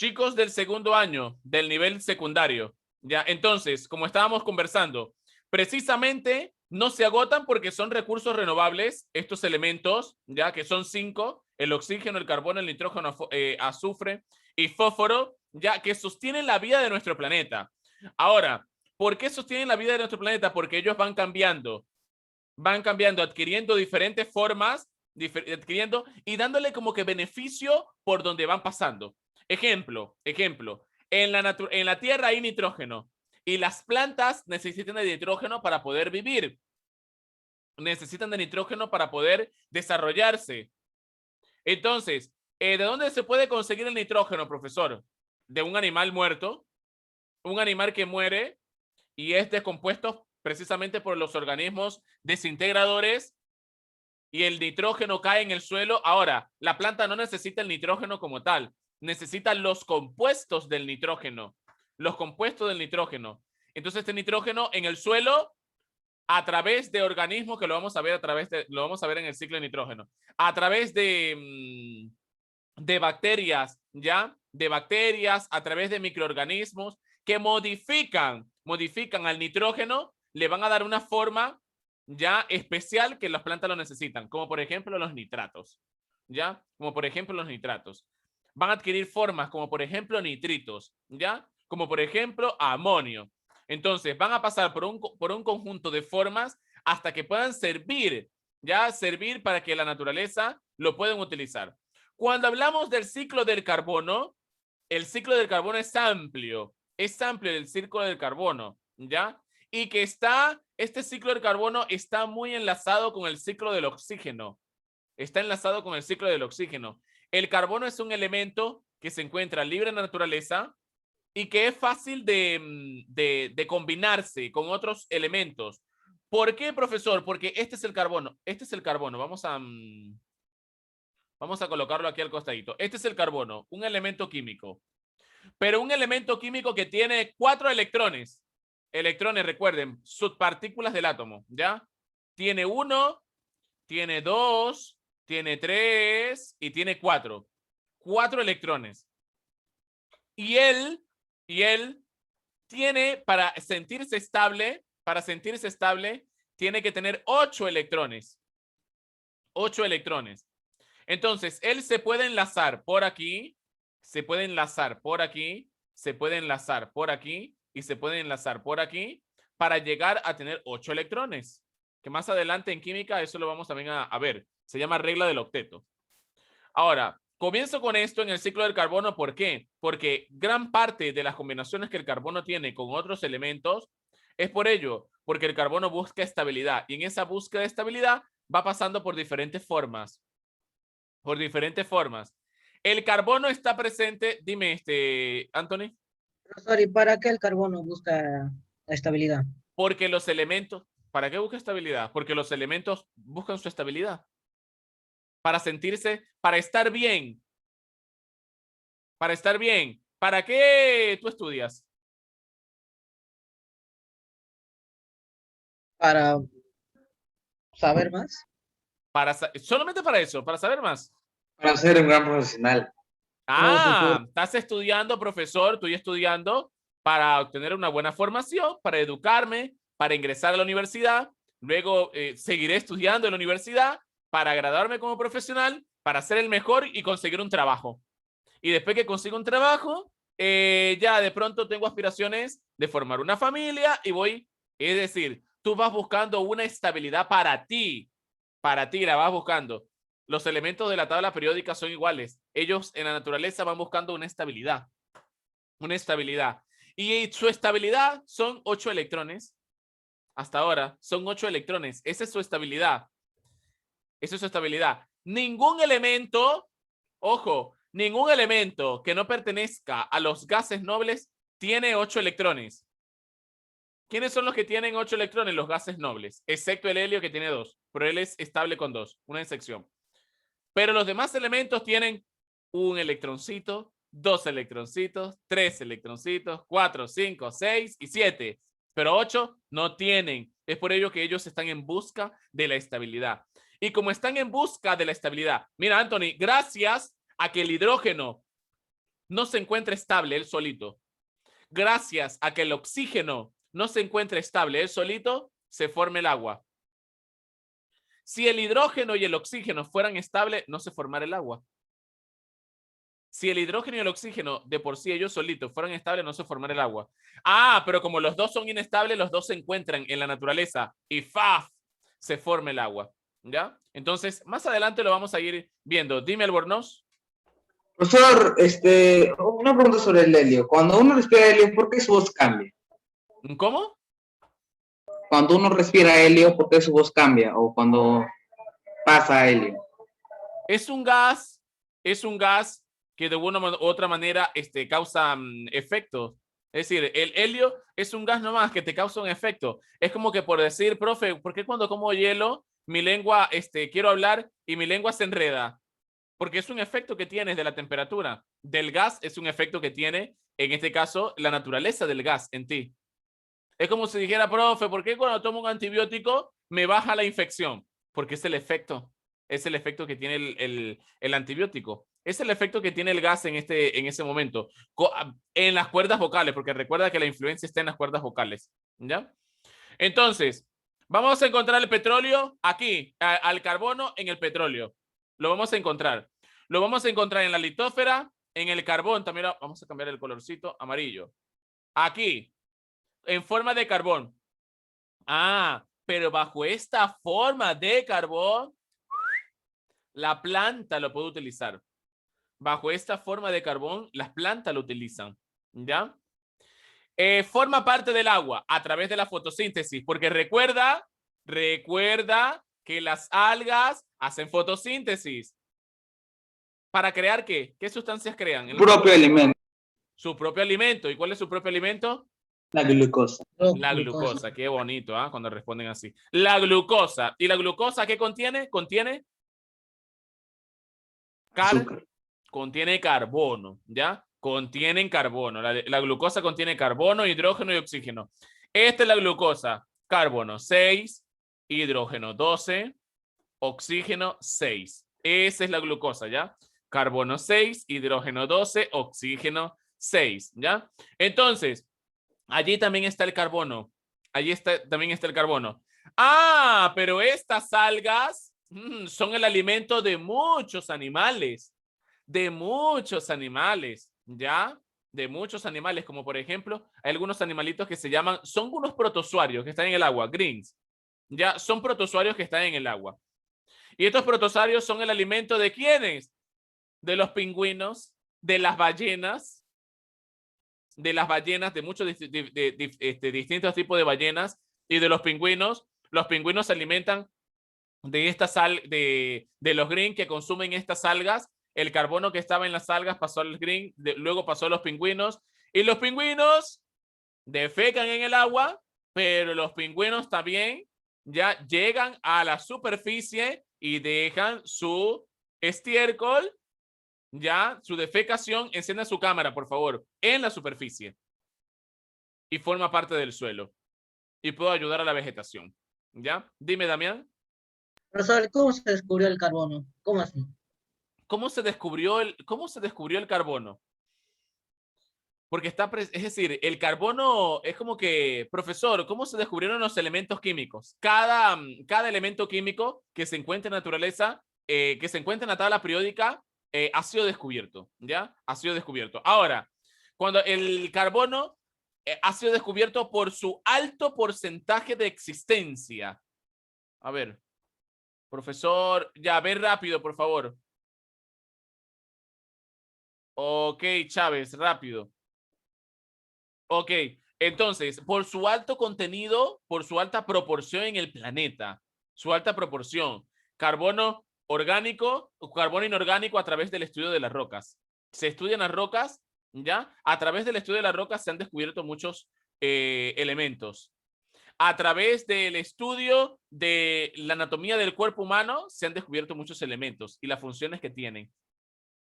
chicos del segundo año del nivel secundario, ya, entonces, como estábamos conversando, precisamente no se agotan porque son recursos renovables estos elementos, ya que son 5, el oxígeno, el carbono, el nitrógeno, azufre y fósforo, ya que sostienen la vida de nuestro planeta. Ahora, ¿por qué sostienen la vida de nuestro planeta? Porque ellos van cambiando, adquiriendo diferentes formas, adquiriendo y dándole como que beneficio por donde van pasando. Ejemplo, en la Tierra hay nitrógeno y las plantas necesitan de nitrógeno para poder vivir. Necesitan de nitrógeno para poder desarrollarse. Entonces, ¿de dónde se puede conseguir el nitrógeno, profesor? De un animal muerto, un animal que muere y es descompuesto precisamente por los organismos desintegradores y el nitrógeno cae en el suelo. Ahora, la planta no necesita el nitrógeno como tal, necesita los compuestos del nitrógeno. Los compuestos del nitrógeno. Entonces, este nitrógeno en el suelo, a través de organismos que lo vamos a ver lo vamos a ver en el ciclo de nitrógeno, a través de bacterias, ¿ya? De bacterias, a través de microorganismos que modifican al nitrógeno, le van a dar una forma ya especial que las plantas lo necesitan, como por ejemplo los nitratos, ¿ya? Como por ejemplo los nitratos. Van a adquirir formas como por ejemplo nitritos, ¿ya? Como por ejemplo amonio. Entonces van a pasar por un conjunto de formas hasta que puedan servir, ¿ya? Servir para que la naturaleza lo puedan utilizar. Cuando hablamos del ciclo del carbono, el ciclo del carbono es amplio el ciclo del carbono, ¿ya? Y que este ciclo del carbono está muy enlazado con el ciclo del oxígeno. Está enlazado con el ciclo del oxígeno. El carbono es un elemento que se encuentra libre en la naturaleza y que es fácil de combinarse con otros elementos. ¿Por qué, profesor? Porque este es el carbono. Este es el carbono. Vamos a colocarlo aquí al costadito. Este es el carbono, un elemento químico. Pero un elemento químico que tiene 4 electrones. Electrones, recuerden, subpartículas del átomo, ¿ya? Tiene 1, tiene 2, tiene 3 y tiene 4. 4 electrones. Y él tiene, para sentirse estable, tiene que tener 8 electrones. 8 electrones. Entonces, él se puede enlazar por aquí, se puede enlazar por aquí, se puede enlazar por aquí y se puede enlazar por aquí para llegar a tener 8 electrones. Que más adelante en química eso lo vamos también a ver. Se llama regla del octeto. Ahora, comienzo con esto en el ciclo del carbono. ¿Por qué? Porque gran parte de las combinaciones que el carbono tiene con otros elementos es por ello, porque el carbono busca estabilidad y en esa búsqueda de estabilidad va pasando por diferentes formas. El carbono está presente, dime, Anthony. Profesor, ¿y para qué el carbono busca la estabilidad? Porque los elementos, ¿para qué busca estabilidad? Porque los elementos buscan su estabilidad. Para sentirse, para estar bien. Para estar bien. ¿Para qué tú estudias? Para saber más. Solamente para eso, para saber más. Para ser un gran profesional. No, profesor. Estás estudiando, profesor, estoy estudiando para obtener una buena formación, para educarme, para ingresar a la universidad. Luego seguiré estudiando en la universidad para graduarme como profesional, para ser el mejor y conseguir un trabajo. Y después que consigo un trabajo, ya de pronto tengo aspiraciones de formar una familia y voy, es decir, tú vas buscando una estabilidad para ti la vas buscando. Los elementos de la tabla periódica son iguales. Ellos en la naturaleza van buscando una estabilidad. Y su estabilidad son 8 electrones. Hasta ahora son 8 electrones. Esa es su estabilidad. Ningún elemento, ojo, ningún elemento que no pertenezca a los gases nobles tiene 8 electrones. ¿Quiénes son los que tienen 8 electrones? Los gases nobles, excepto el helio que tiene 2, pero él es estable con 2, una excepción. Pero los demás elementos tienen un electroncito, 2 electroncitos, 3 electroncitos, 4, 5, 6 y 7. Pero 8 no tienen. Es por ello que ellos están en busca de la estabilidad. Y como están en busca de la estabilidad, mira, Anthony, gracias a que el hidrógeno no se encuentra estable él solito. Gracias a que el oxígeno no se encuentra estable él solito, se forma el agua. Si el hidrógeno y el oxígeno fueran estables, no se formara el agua. Si el hidrógeno y el oxígeno de por sí ellos solitos fueran estables, no se formara el agua. Ah, pero como los dos son inestables, los dos se encuentran en la naturaleza y ¡faf! Se forma el agua. ¿Ya? Entonces, más adelante lo vamos a ir viendo. Dime, Albornoz. Profesor, una pregunta sobre el helio. Cuando uno respira helio, ¿por qué su voz cambia? ¿Cómo? Cuando uno respira helio, ¿por qué su voz cambia? O cuando pasa helio. Es un gas que de una u otra manera causa efectos. Es decir, el helio es un gas nomás que te causa un efecto. Es como que por decir, profe, ¿por qué cuando como hielo mi lengua, quiero hablar y mi lengua se enreda? Porque es un efecto que tienes de la temperatura. Del gas es un efecto que tiene, en este caso, la naturaleza del gas en ti. Es como si dijera, profe, ¿por qué cuando tomo un antibiótico me baja la infección? Porque es el efecto que tiene el antibiótico. Es el efecto que tiene el gas en ese momento. En las cuerdas vocales, porque recuerda que la influencia está en las cuerdas vocales. ¿Ya? Entonces, vamos a encontrar el petróleo aquí, al carbono en el petróleo. Lo vamos a encontrar. Lo vamos a encontrar en la litósfera, en el carbón. También vamos a cambiar el colorcito amarillo. Aquí, en forma de carbón. Ah, pero bajo esta forma de carbón, la planta lo puede utilizar. Bajo esta forma de carbón, las plantas lo utilizan. ¿Ya? Forma parte del agua a través de la fotosíntesis, porque recuerda que las algas hacen fotosíntesis. ¿Para crear qué? ¿Qué sustancias crean? Su propio alimento. Su propio alimento. ¿Y cuál es su propio alimento? La glucosa. La glucosa. Qué bonito, ¿ah? Cuando responden así. La glucosa. ¿Y la glucosa qué contiene? Contiene Azúcar. Contiene carbono, ¿ya? Contienen carbono. La glucosa contiene carbono, hidrógeno y oxígeno. Esta es la glucosa. Carbono 6, hidrógeno 12, oxígeno 6. Esa es la glucosa, ¿ya? Carbono 6, hidrógeno 12, oxígeno 6, ¿ya? Entonces, allí también está el carbono. También está el carbono. Ah, pero estas algas son el alimento de muchos animales. ¿Ya? De muchos animales, como por ejemplo, hay algunos animalitos que se llaman, son unos protozoarios que están en el agua, greens. Ya, son protozoarios que están en el agua. Y estos protozoarios son el alimento de ¿quiénes? De los pingüinos, de las ballenas, de muchos distintos tipos de ballenas y de los pingüinos. Los pingüinos se alimentan de estas de los green que consumen estas algas. El carbono que estaba en las algas pasó al green, luego pasó a los pingüinos y los pingüinos defecan en el agua, pero los pingüinos también ya llegan a la superficie y dejan su estiércol, ya su defecación. Encienda su cámara, por favor, en la superficie y forma parte del suelo y puede ayudar a la vegetación. ¿Ya? Dime, Damián. Profesor, ¿cómo se descubrió el carbono? ¿Cómo así? ¿Cómo se descubrió el carbono? Porque es decir, el carbono es como que, profesor, ¿cómo se descubrieron los elementos químicos? Cada elemento químico que se encuentra en la naturaleza, que se encuentra en la tabla periódica, ha sido descubierto, ¿ya? Ha sido descubierto. Ahora, cuando el carbono ha sido descubierto por su alto porcentaje de existencia. A ver, profesor, ya, ve rápido, por favor. Ok, Chávez, rápido. Ok, entonces, por su alto contenido, por su alta proporción en el planeta, su alta proporción, carbono orgánico, carbono inorgánico a través del estudio de las rocas. Se estudian las rocas, ¿ya? A través del estudio de las rocas se han descubierto muchos elementos. A través del estudio de la anatomía del cuerpo humano se han descubierto muchos elementos y las funciones que tienen.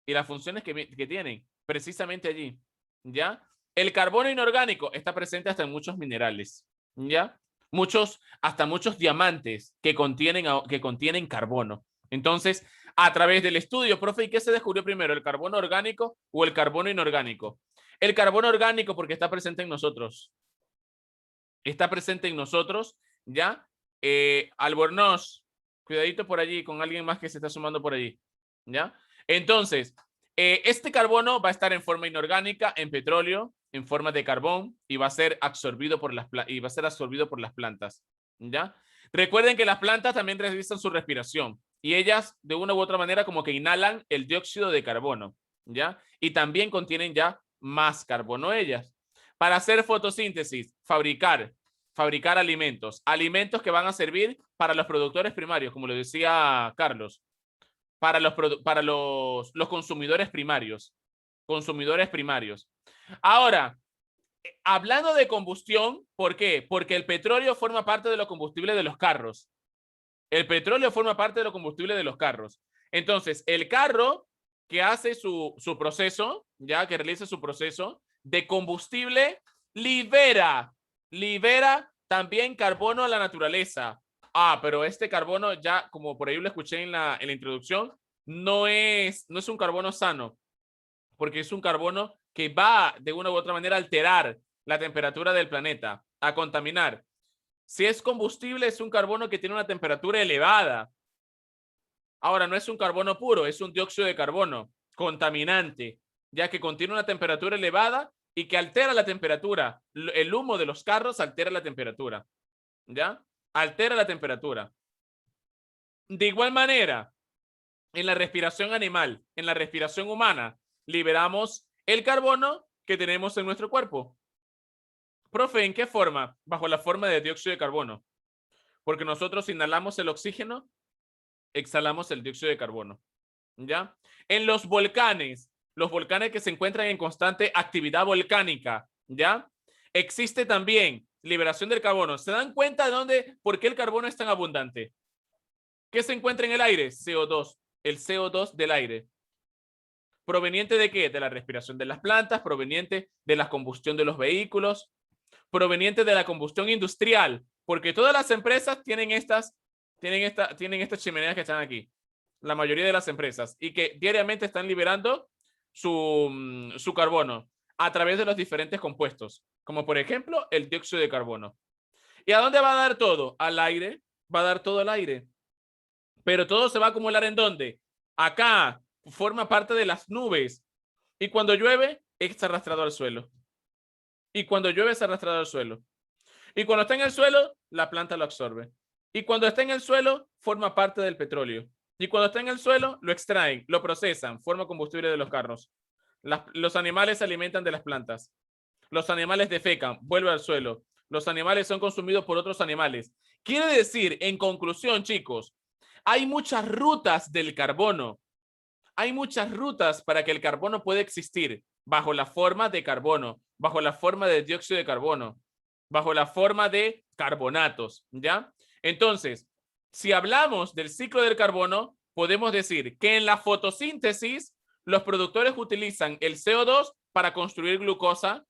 Y las funciones que tienen precisamente allí, ¿ya? El carbono inorgánico está presente hasta en muchos minerales, ¿ya? Hasta muchos diamantes que contienen carbono. Entonces, a través del estudio. Profe, ¿y qué se descubrió primero, el carbono orgánico o el carbono inorgánico? El carbono orgánico porque está presente en nosotros. Está presente en nosotros, ¿ya? Albornoz, cuidadito por allí con alguien más que se está sumando por allí, ¿ya? Entonces, este carbono va a estar en forma inorgánica, en petróleo, en forma de carbón y va a ser absorbido por las plantas, ¿ya? Recuerden que las plantas también realizan su respiración y ellas de una u otra manera como que inhalan el dióxido de carbono, ¿ya? Y también contienen ya más carbono ellas. Para hacer fotosíntesis, fabricar alimentos que van a servir para los productores primarios, como lo decía Carlos, para los consumidores primarios. Ahora, hablando de combustión, ¿por qué? Porque el petróleo forma parte de los combustibles de los carros. Entonces, el carro que hace su proceso, ya que realiza su proceso de combustible, libera también carbono a la naturaleza. Pero este carbono, ya como por ahí lo escuché en la introducción, no es un carbono sano, porque es un carbono que va de una u otra manera a alterar la temperatura del planeta, a contaminar. Si es combustible, es un carbono que tiene una temperatura elevada. Ahora, no es un carbono puro, es un dióxido de carbono contaminante, ya que contiene una temperatura elevada y que altera la temperatura. El humo de los carros altera la temperatura, ¿ya? Altera la temperatura. De igual manera, en la respiración animal, en la respiración humana, liberamos el carbono que tenemos en nuestro cuerpo. Profe, ¿en qué forma? Bajo la forma de dióxido de carbono. Porque nosotros inhalamos el oxígeno, exhalamos el dióxido de carbono, ¿ya? En los volcanes que se encuentran en constante actividad volcánica, ¿ya? Existe también liberación del carbono. ¿Se dan cuenta por qué el carbono es tan abundante? ¿Qué se encuentra en el aire? CO2, el CO2 del aire. ¿Proveniente de qué? De la respiración de las plantas, proveniente de la combustión de los vehículos, proveniente de la combustión industrial, porque todas las empresas tienen estas chimeneas que están aquí, la mayoría de las empresas, y que diariamente están liberando su carbono a través de los diferentes compuestos, como por ejemplo el dióxido de carbono. ¿Y a dónde va a dar todo? Al aire, va a dar todo al aire. Pero todo se va a acumular ¿en dónde? Acá, forma parte de las nubes. Y cuando llueve, es arrastrado al suelo. Y cuando llueve, es arrastrado al suelo. Y cuando está en el suelo, la planta lo absorbe. Y cuando está en el suelo, forma parte del petróleo. Y cuando está en el suelo, lo extraen, lo procesan, forma combustible de los carros. Los animales se alimentan de las plantas. Los animales defecan, vuelve al suelo. Los animales son consumidos por otros animales. Quiere decir, en conclusión, chicos, hay muchas rutas del carbono. Hay muchas rutas para que el carbono pueda existir bajo la forma de carbono, bajo la forma de dióxido de carbono, bajo la forma de carbonatos, ¿ya? Entonces, si hablamos del ciclo del carbono, podemos decir que en la fotosíntesis los productores utilizan el CO2 para construir glucosa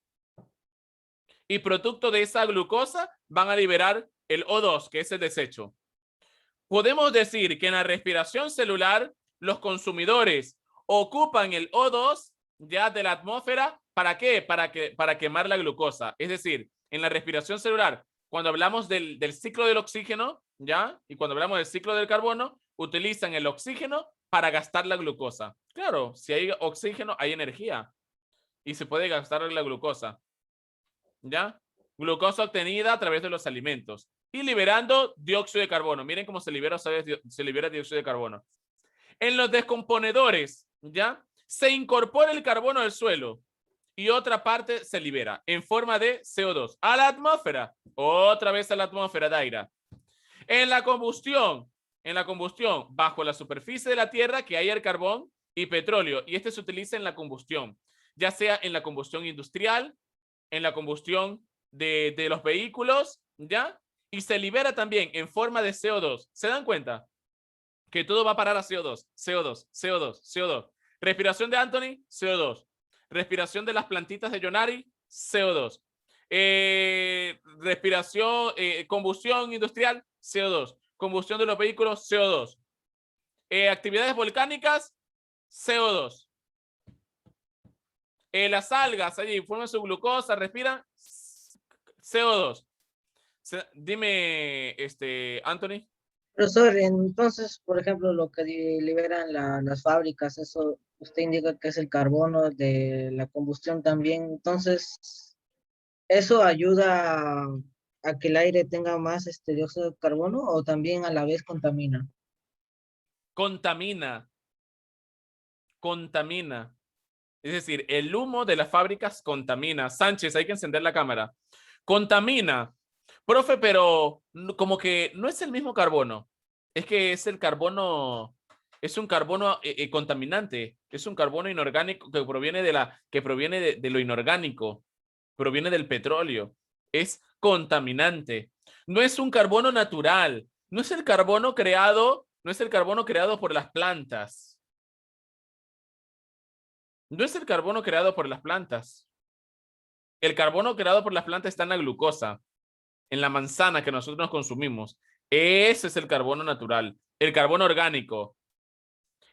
y producto de esa glucosa van a liberar el O2, que es el desecho. Podemos decir que en la respiración celular los consumidores ocupan el O2 ya de la atmósfera. ¿Para qué? Para quemar la glucosa. Es decir, en la respiración celular, cuando hablamos del ciclo del oxígeno, ¿ya? Y cuando hablamos del ciclo del carbono, utilizan el oxígeno para gastar la glucosa. Claro, si hay oxígeno, hay energía. Y se puede gastar la glucosa, ¿ya? Glucosa obtenida a través de los alimentos. Y liberando dióxido de carbono. Miren cómo se libera dióxido de carbono. En los descomponedores, ¿ya? Se incorpora el carbono al suelo y otra parte se libera en forma de CO2 a la atmósfera, otra vez a la atmósfera de aire. En la combustión, bajo la superficie de la Tierra que hay el carbón y petróleo, y este se utiliza en la combustión, ya sea en la combustión industrial, en la combustión de los vehículos, ¿ya? Y se libera también en forma de CO2. ¿Se dan cuenta? Que todo va a parar a CO2, CO2, CO2, CO2. Respiración de Anthony, CO2. Respiración de las plantitas de Yonari, CO2. Combustión industrial, CO2. Combustión de los vehículos, CO2. Actividades volcánicas, CO2. Las algas allí forman su glucosa, respiran CO2. Dime, Anthony. Profesor, entonces, por ejemplo, lo que liberan las fábricas, eso usted indica que es el carbono de la combustión también. Entonces, ¿eso ayuda a que el aire tenga más dióxido de carbono o también a la vez contamina? Contamina. Es decir, el humo de las fábricas contamina. Sánchez, hay que encender la cámara. Contamina. Profe, pero como que no es el mismo carbono. Es que es el carbono, es un carbono contaminante. Es un carbono inorgánico que proviene de lo inorgánico. Proviene del petróleo. Es contaminante. No es un carbono natural. No es el carbono creado por las plantas. No es el carbono creado por las plantas. El carbono creado por las plantas está en la glucosa, en la manzana que nosotros consumimos. Ese es el carbono natural. El carbono orgánico.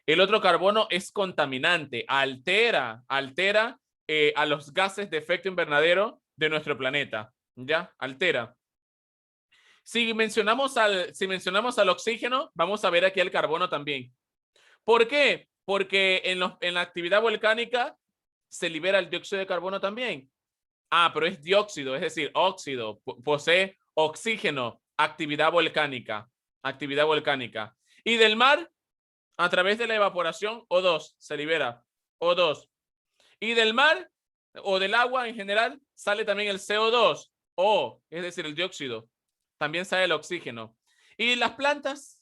El otro carbono es contaminante. Altera a los gases de efecto invernadero de nuestro planeta. ¿Ya? Altera. Si mencionamos al oxígeno, vamos a ver aquí el carbono también. ¿Por qué? Porque en la actividad volcánica se libera el dióxido de carbono también. Ah, pero es dióxido, es decir, óxido, posee oxígeno, actividad volcánica. Y del mar, a través de la evaporación, O2 se libera, O2. Y del mar, o del agua en general, sale también el CO2, es decir, el dióxido. También sale el oxígeno. Y las plantas,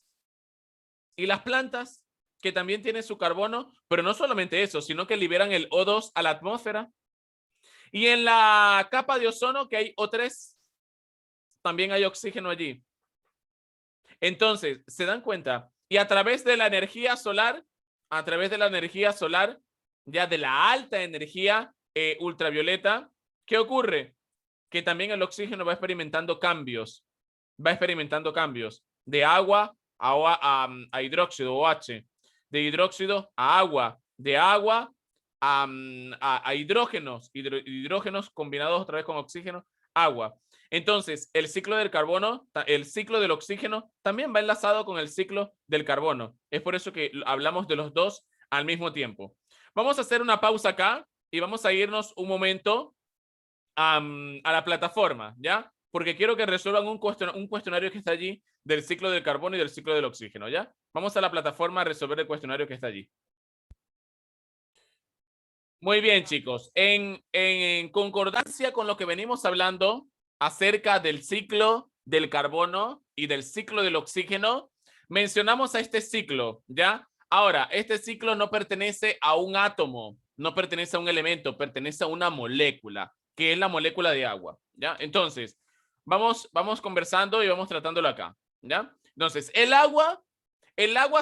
que también tienen su carbono, pero no solamente eso, sino que liberan el O2 a la atmósfera. Y en la capa de ozono, que hay O3, también hay oxígeno allí. Entonces, ¿se dan cuenta? Y a través de la energía solar, ya de la alta energía ultravioleta, ¿qué ocurre? Que también el oxígeno va experimentando cambios. De agua a hidróxido, OH. De hidróxido a agua. De agua a hidrógenos combinados otra vez con oxígeno, agua. Entonces, el ciclo del oxígeno también va enlazado con el ciclo del carbono. Es por eso que hablamos de los dos al mismo tiempo. Vamos a hacer una pausa acá y vamos a irnos un momento a la plataforma, ¿ya? Porque quiero que resuelvan un cuestionario que está allí del ciclo del carbono y del ciclo del oxígeno, ¿ya? Vamos a la plataforma a resolver el cuestionario que está allí. Muy bien, chicos. En concordancia con lo que venimos hablando acerca del ciclo del carbono y del ciclo del oxígeno, mencionamos a este ciclo, ¿ya? Ahora, este ciclo no pertenece a un átomo, no pertenece a un elemento, pertenece a una molécula, que es la molécula de agua, ¿ya? Entonces, vamos conversando y vamos tratándolo acá, ¿ya? Entonces, el agua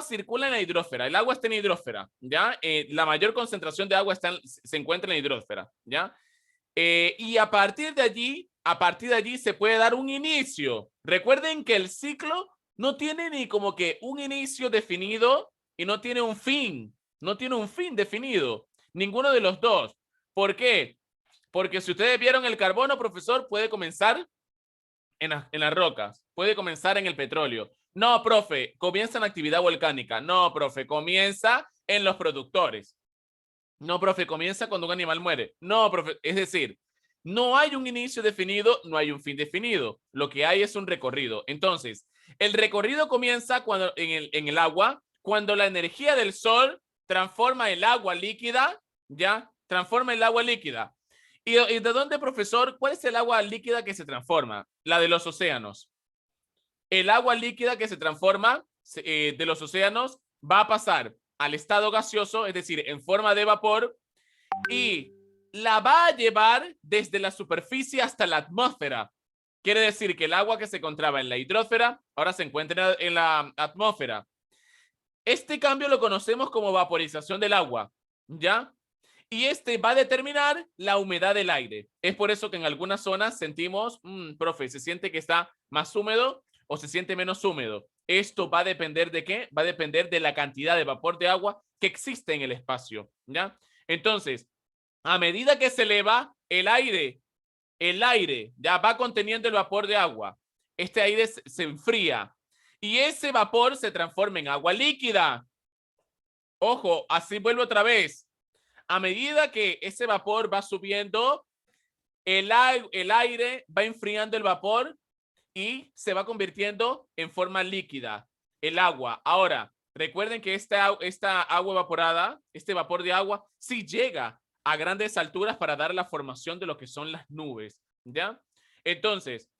circula en la hidrosfera, el agua está en hidrosfera, ¿ya? La mayor concentración de agua se encuentra en la hidrosfera, ¿ya? Y a partir de allí se puede dar un inicio. Recuerden que el ciclo no tiene ni como que un inicio definido y no tiene un fin definido, ninguno de los dos. ¿Por qué? Porque si ustedes vieron el carbono, profesor, puede comenzar en las rocas, puede comenzar en el petróleo. No, profe, comienza en actividad volcánica. No, profe, comienza en los productores. No, profe, comienza cuando un animal muere. No, profe, es decir, no hay un inicio definido, no hay un fin definido. Lo que hay es un recorrido. Entonces, el recorrido comienza cuando en el agua, cuando la energía del sol transforma el agua líquida, ¿ya? Transforma el agua líquida. ¿Y de dónde, profesor? ¿Cuál es el agua líquida que se transforma? La de los océanos. El agua líquida que se transforma de los océanos va a pasar al estado gaseoso, es decir, en forma de vapor, y la va a llevar desde la superficie hasta la atmósfera. Quiere decir que el agua que se encontraba en la hidrosfera ahora se encuentra en la atmósfera. Este cambio lo conocemos como vaporización del agua, ¿ya? Y este va a determinar la humedad del aire. Es por eso que en algunas zonas sentimos, profe, se siente que está más húmedo o se siente menos húmedo. Esto va a depender de qué? Va a depender de la cantidad de vapor de agua que existe en el espacio, ¿ya? Entonces, a medida que se eleva el aire ya va conteniendo el vapor de agua. Este aire se enfría y ese vapor se transforma en agua líquida. Ojo, así vuelvo otra vez. A medida que ese vapor va subiendo, el aire va enfriando el vapor y se va convirtiendo en forma líquida, el agua. Ahora, recuerden que esta agua evaporada, este vapor de agua, sí llega a grandes alturas para dar la formación de lo que son las nubes, ¿ya? Entonces,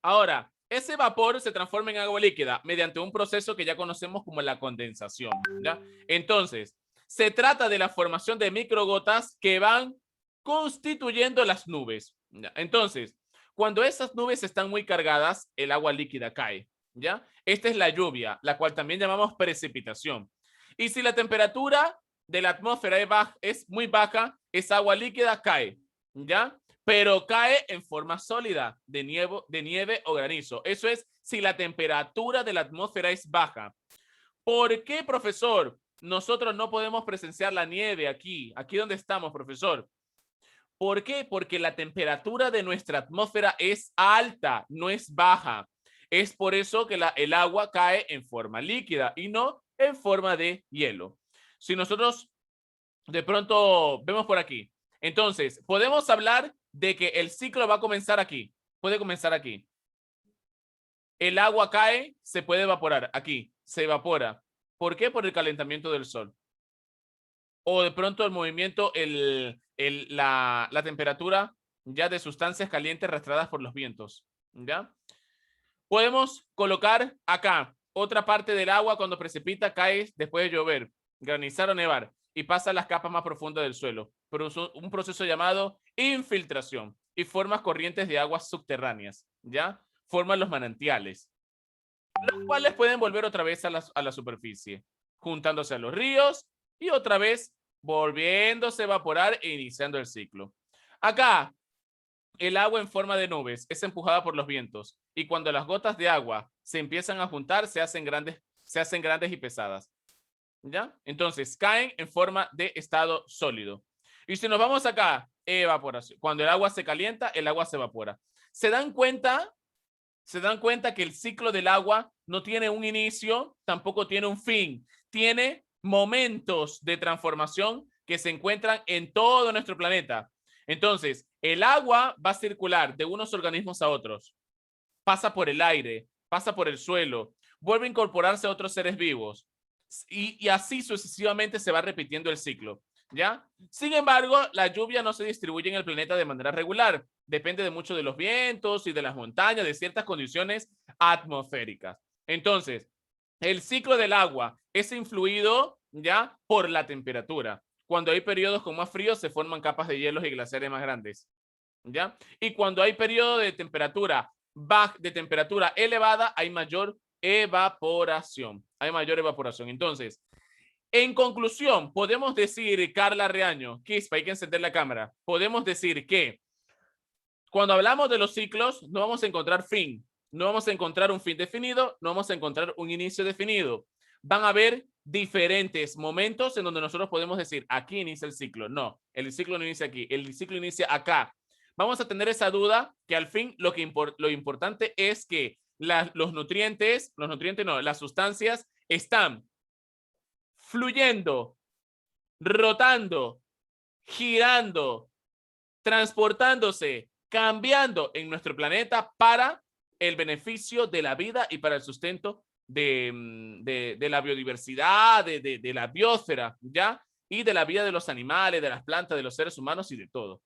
ahora, ese vapor se transforma en agua líquida mediante un proceso que ya conocemos como la condensación, ¿ya? Entonces, se trata de la formación de microgotas que van constituyendo las nubes, ¿ya? Entonces, cuando esas nubes están muy cargadas, el agua líquida cae, ¿ya? Esta es la lluvia, la cual también llamamos precipitación. Y si la temperatura de la atmósfera es muy baja, esa agua líquida cae, ¿ya? Pero cae en forma sólida de nieve o granizo. Eso es si la temperatura de la atmósfera es baja. ¿Por qué, profesor? Nosotros no podemos presenciar la nieve aquí donde estamos, profesor. ¿Por qué? Porque la temperatura de nuestra atmósfera es alta, no es baja. Es por eso que el agua cae en forma líquida y no en forma de hielo. Si nosotros de pronto vemos por aquí, entonces podemos hablar de que el ciclo va a comenzar aquí. Puede comenzar aquí. El agua cae, se puede evaporar. Aquí, se evapora. ¿Por qué? Por el calentamiento del sol. O de pronto el movimiento, la temperatura ya de sustancias calientes arrastradas por los vientos, ¿ya? Podemos colocar acá otra parte del agua cuando precipita, cae después de llover, granizar o nevar y pasa a las capas más profundas del suelo. Pero un proceso llamado infiltración y formas corrientes de aguas subterráneas, ¿ya? Forman los manantiales, los cuales pueden volver otra vez a la superficie, juntándose a los ríos y otra vez volviéndose a evaporar e iniciando el ciclo. Acá, el agua en forma de nubes es empujada por los vientos y cuando las gotas de agua se empiezan a juntar, se hacen grandes y pesadas, ¿ya? Entonces, caen en forma de estado sólido. Y si nos vamos acá, evaporación. Cuando el agua se calienta, el agua se evapora. ¿Se dan cuenta que el ciclo del agua no tiene un inicio, tampoco tiene un fin? Tiene momentos de transformación que se encuentran en todo nuestro planeta. Entonces, el agua va a circular de unos organismos a otros, pasa por el aire, pasa por el suelo, vuelve a incorporarse a otros seres vivos y así sucesivamente se va repitiendo el ciclo, ¿ya? Sin embargo, la lluvia no se distribuye en el planeta de manera regular, depende de mucho de los vientos y de las montañas, de ciertas condiciones atmosféricas. Entonces, el ciclo del agua es influido ya por la temperatura. Cuando hay periodos con más frío, se forman capas de hielos y glaciares más grandes, ¿ya? Y cuando hay periodo de temperatura elevada, hay mayor evaporación. Entonces, en conclusión, podemos decir, Carla Reaño, Quispe, hay que encender la cámara. Podemos decir que cuando hablamos de los ciclos, no vamos a encontrar fin. No vamos a encontrar un fin definido, no vamos a encontrar un inicio definido. Van a haber diferentes momentos en donde nosotros podemos decir, aquí inicia el ciclo. No, el ciclo no inicia aquí, el ciclo inicia acá. Vamos a tener esa duda que al fin lo importante es que las sustancias están fluyendo, rotando, girando, transportándose, cambiando en nuestro planeta para el beneficio de la vida y para el sustento de la biodiversidad, de la biosfera, ¿ya? Y de la vida de los animales, de las plantas, de los seres humanos y de todo.